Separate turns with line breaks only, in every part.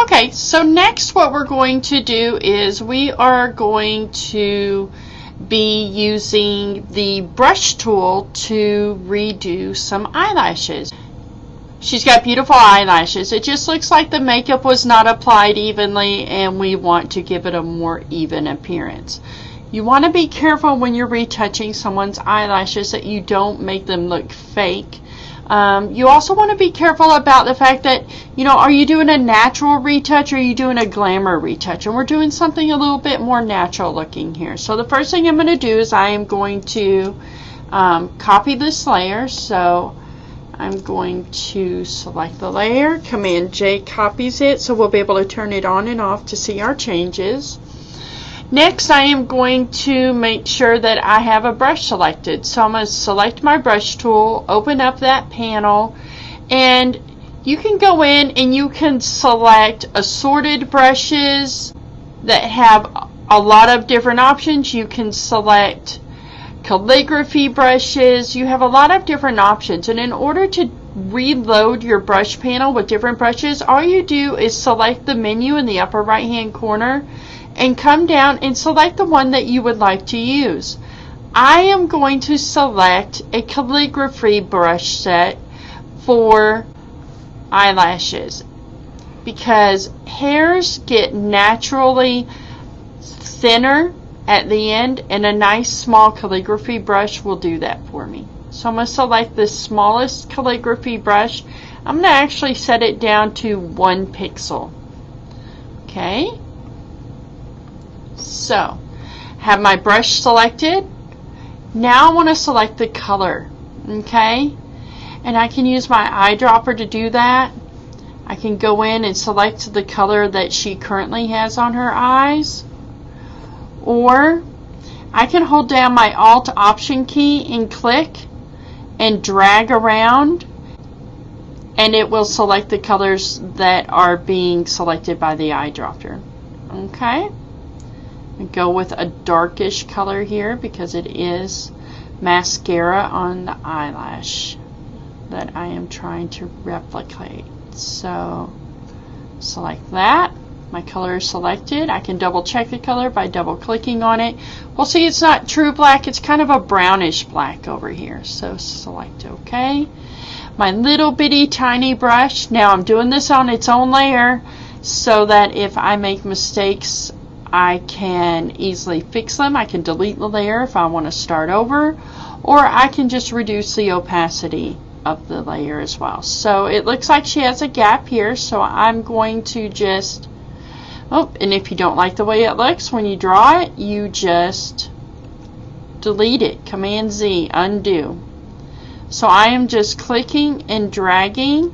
Okay, so next what we're going to do is we are going to be using the brush tool to redo some eyelashes. She's got beautiful eyelashes. It just looks like the makeup was not applied evenly, and we want to give it a more even appearance. You want to be careful when you're retouching someone's eyelashes that you don't make them look fake. You also want to be careful about the fact that, you know, are you doing a natural retouch or are you doing a glamour retouch? And we're doing something a little bit more natural looking here. So the first thing I'm going to do is I am going to copy this layer. So I'm going to select the layer, Command J copies it, so we'll be able to turn it on and off to see our changes. Next, I am going to make sure that I have a brush selected. So I'm going to select my brush tool, open up that panel, and you can go in and you can select assorted brushes that have a lot of different options. You can select calligraphy brushes. You have a lot of different options, and in order to reload your brush panel with different brushes, all you do is select the menu in the upper right hand corner and come down and select the one that you would like to use. I am going to select a calligraphy brush set for eyelashes because hairs get naturally thinner at the end, and a nice small calligraphy brush will do that for me. So I'm going to select the smallest calligraphy brush. I'm going to actually set it down to 1 pixel. Okay. So, have my brush selected. Now I want to select the color. Okay. And I can use my eyedropper to do that. I can go in and select the color that she currently has on her eyes. Or I can hold down my Alt Option key and click and drag around, and it will select the colors that are being selected by the eyedropper. Okay, and go with a darkish color here because it is mascara on the eyelash that I am trying to replicate. So select that. My color is selected. I can double check the color by double clicking on it. We'll see it's not true black. It's kind of a brownish black over here. So select OK. My little bitty tiny brush. Now I'm doing this on its own layer so that if I make mistakes I can easily fix them. I can delete the layer if I want to start over, or I can just reduce the opacity of the layer as well. So it looks like she has a gap here, so I'm going to just and if you don't like the way it looks when you draw it, you just delete it. Command Z, undo. So I am just clicking and dragging,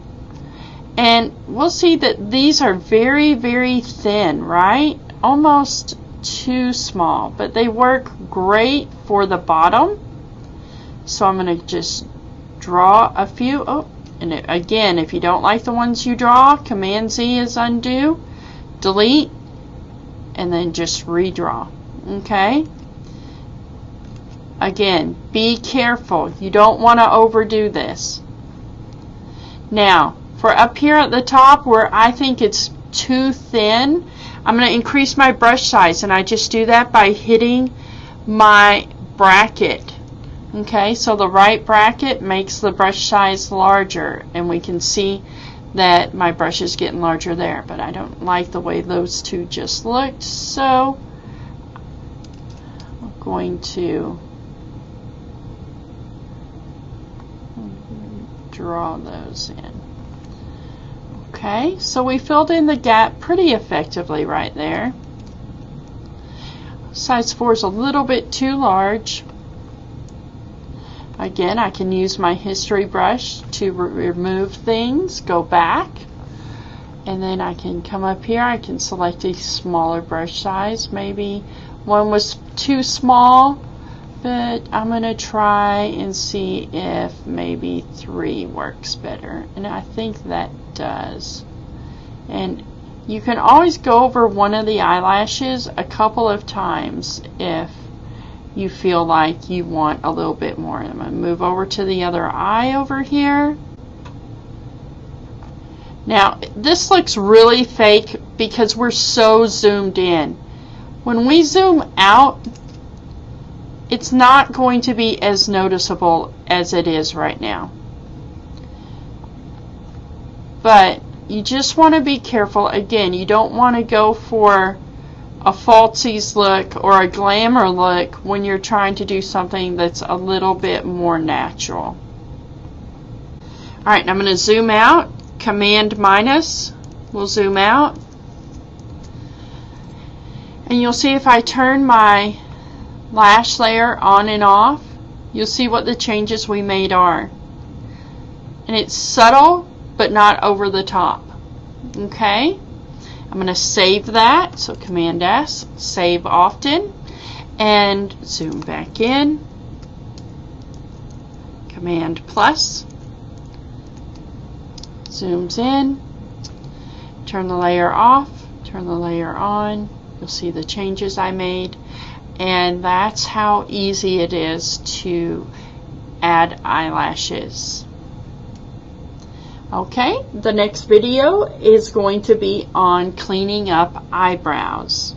and we'll see that these are very, very thin, right? Almost too small, but they work great for the bottom. So I'm going to just draw a few. And again, if you don't like the ones you draw, Command Z is undo. Delete, and then just redraw. Okay. Again, be careful. You don't want to overdo this. Now, for up here at the top where I think it's too thin, I'm going to increase my brush size, and I just do that by hitting my bracket. Okay, so the right bracket makes the brush size larger, and we can see that my brush is getting larger there, but I don't like the way those two just looked, so I'm going to draw those in. Okay, so we filled in the gap pretty effectively right there. Size 4 is a little bit too large. Again, I can use my history brush to remove things, go back, and then I can come up here. I can select a smaller brush size. Maybe one was too small, but I'm going to try and see if maybe 3 works better, and I think that does. And you can always go over one of the eyelashes a couple of times if you feel like you want a little bit more. I'm going to move over to the other eye over here. Now, this looks really fake because we're so zoomed in. When we zoom out, it's not going to be as noticeable as it is right now. But you just want to be careful. Again, you don't want to go for a falsies look or a glamour look when you're trying to do something that's a little bit more natural. Alright, I'm going to zoom out. Command minus will zoom out. And you'll see if I turn my lash layer on and off, you'll see what the changes we made are. And it's subtle, but not over the top. Okay? I'm going to save that, so Command S, save often, and zoom back in. Command plus, zooms in, turn the layer off, turn the layer on. You'll see the changes I made, and that's how easy it is to add eyelashes. Okay, the next video is going to be on cleaning up eyebrows.